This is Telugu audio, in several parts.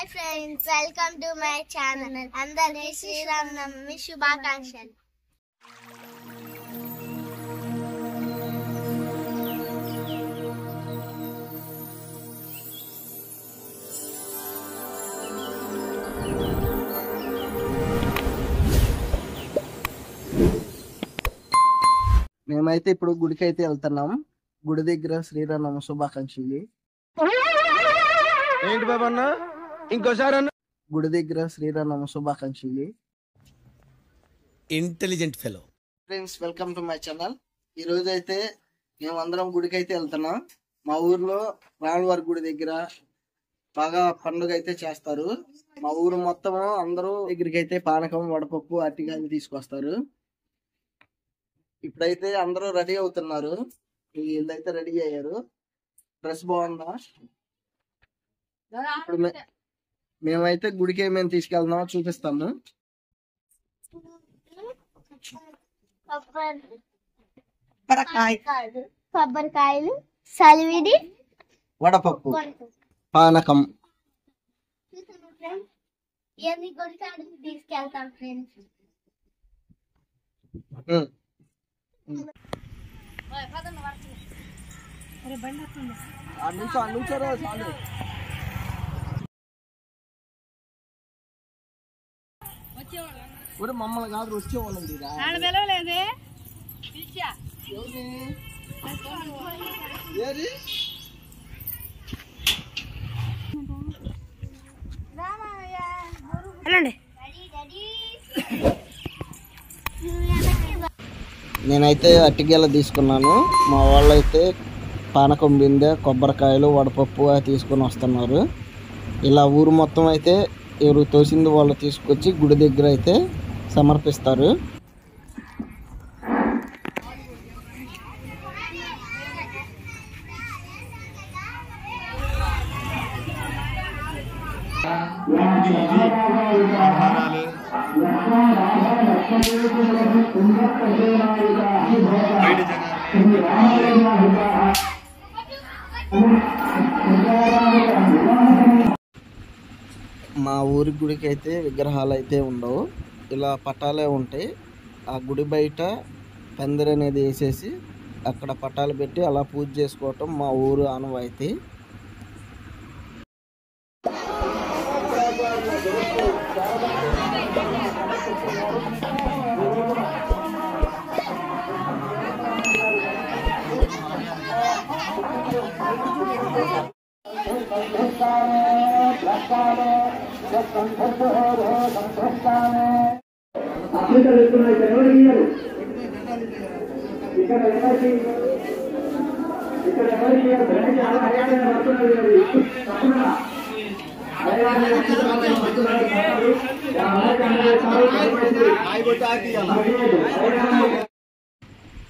Hi friends, welcome to my channel. అందరికీ శ్రీరామనవమి శుభాకాంక్షలు. మేమైతే ఇప్పుడు గుడికి అయితే వెళ్తున్నాం. గుడి దగ్గర శ్రీరామనవమి శుభాకాంక్షలు. ఏంటి బాబా అన్న, ఇంకోసారి అన్న. గుడి దగ్గర శ్రీరామనవమి శుభాకాంక్షలు. Intelligent fellow. Friends, welcome to my channel. ఈ రోజు అయితే మేము అందరం గుడికి అయితే వెళ్తున్నాం. మా ఊర్లో రాములవారి గుడి దగ్గర బాగా పండుగ అయితే చేస్తారు. మా ఊరు మొత్తం అందరూ దగ్గరికి అయితే పానకం, వడపప్పు, అరటికాయలు తీసుకొస్తారు. ఇప్పుడైతే అందరూ రెడీ అవుతున్నారు. వీళ్ళైతే రెడీ అయ్యారు. డ్రెస్ బాగుందా? ఇప్పుడు మేమైతే గుడికి ఏమేమి తీసుకెళ్తున్నామో చూపిస్తాము. కొబ్బరికాయలు, సలివిడి, వడపప్పు, పానకం. ఇవన్నీ గుడికాడికి తీసుకెళ్తాం ఫ్రెండ్స్. మమ్మల్ని కాదు, వచ్చేవాళ్ళం. నేనైతే అట్టిగేల తీసుకున్నాను. మా వాళ్ళు అయితే పానకం బిందె, కొబ్బరికాయలు, వడపప్పు తీసుకొని వస్తున్నారు. ఇలా ఊరు మొత్తం అయితే ఎవరు తోసింది వాళ్ళు తీసుకొచ్చి గుడి దగ్గర అయితే సమర్పిస్తారు. మా ఊరి గుడికి అయితే విగ్రహాలు అయితే ఉండవు, ఇలా పటాలే ఉంటాయి. ఆ గుడి బయట పందిరి అనేది వేసేసి అక్కడ పటాలు పెట్టి అలా పూజ చేసుకోవటం మా ఊరు ఆనవాయితీ.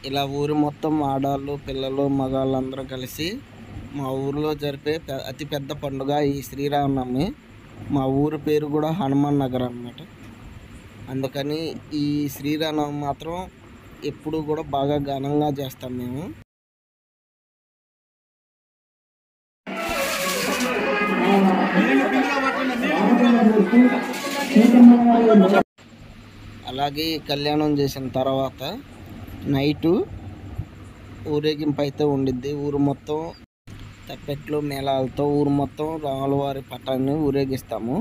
ఇలా ఊరు మొత్తం ఆడాళ్ళు, పిల్లలు, మగాళ్ళు అందరూ కలిసి మా ఊరిలో జరిపే అతి పెద్ద పండుగ ఈ శ్రీరామనవమి. మా ఊరు పేరు కూడా హనుమాన్ నగర్ అన్నమాట. అందుకని ఈ శ్రీరామనవమి మాత్రం ఎప్పుడు కూడా బాగా ఘనంగా చేస్తాం మేము. అలాగే కళ్యాణం చేసిన తర్వాత నైటు ఊరేగింపు అయితే ఉండిద్ది. ఊరు మొత్తం తప్పెట్లు, మేళాలతో ఊరు మొత్తం రాములవారి పటాన్ని ఊరేగిస్తాము.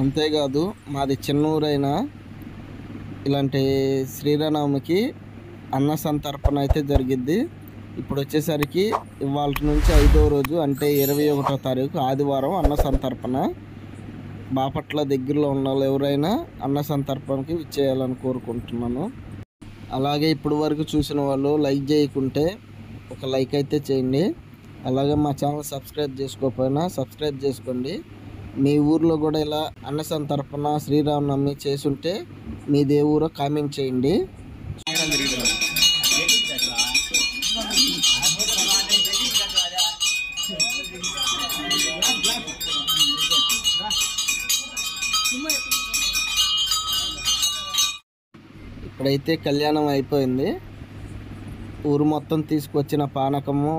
అంతేకాదు, మాది చిన్న ఊరైనా ఇలాంటి శ్రీరామనవమికి అన్న సంతర్పణ అయితే జరిగిద్ది. ఇప్పుడు వచ్చేసరికి ఇవాళ నుంచి 5వ రోజు, అంటే 21వ తారీఖు ఆదివారం అన్న సంతర్పణ. బాపట్ల దగ్గరలో ఉన్న వాళ్ళు ఎవరైనా అన్న సంతర్పణకి ఇచ్చేయాలని కోరుకుంటున్నాను. అలాగే ఇప్పుడు వరకు చూసిన వాళ్ళు లైక్ చేయకుంటే ఒక లైక్ అయితే చేయండి. అలాగే మా ఛానల్ సబ్స్క్రైబ్ చేసుకోకపోయినా సబ్స్క్రైబ్ చేసుకోండి. మీ ఊర్లో కూడా ఇలా అన్న సంతర్పణ శ్రీరామనవమి చేసుంటే మీ దేవురో కామెంట్ చేయండి. ఇక్కడైతే కళ్యాణం అయిపోయింది. ఊరు మొత్తం తీసుకొచ్చిన పానకము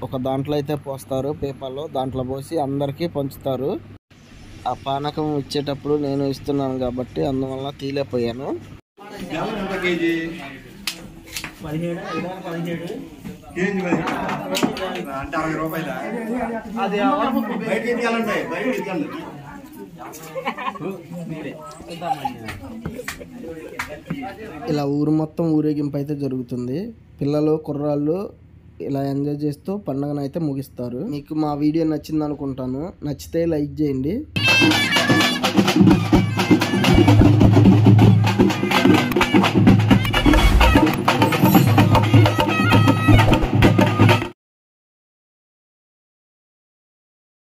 ఒక దాంట్లో అయితే పోస్తారు, పేపర్లో దాంట్లో పోసి అందరికీ పంచుతారు. ఆ పానకం ఇచ్చేటప్పుడు నేను ఇస్తున్నాను కాబట్టి అందువల్ల తీలేపోయాను. ఇలా ఊరు మొత్తం ఊరేగింపు అయితే జరుగుతుంది. పిల్లలు కుర్రాళ్ళు ఇలా ఎంజాయ్ చేస్తూ పండుగను అయితే ముగిస్తారు. మీకు మా వీడియో నచ్చింది అనుకుంటాను. నచ్చితే లైక్ చేయండి.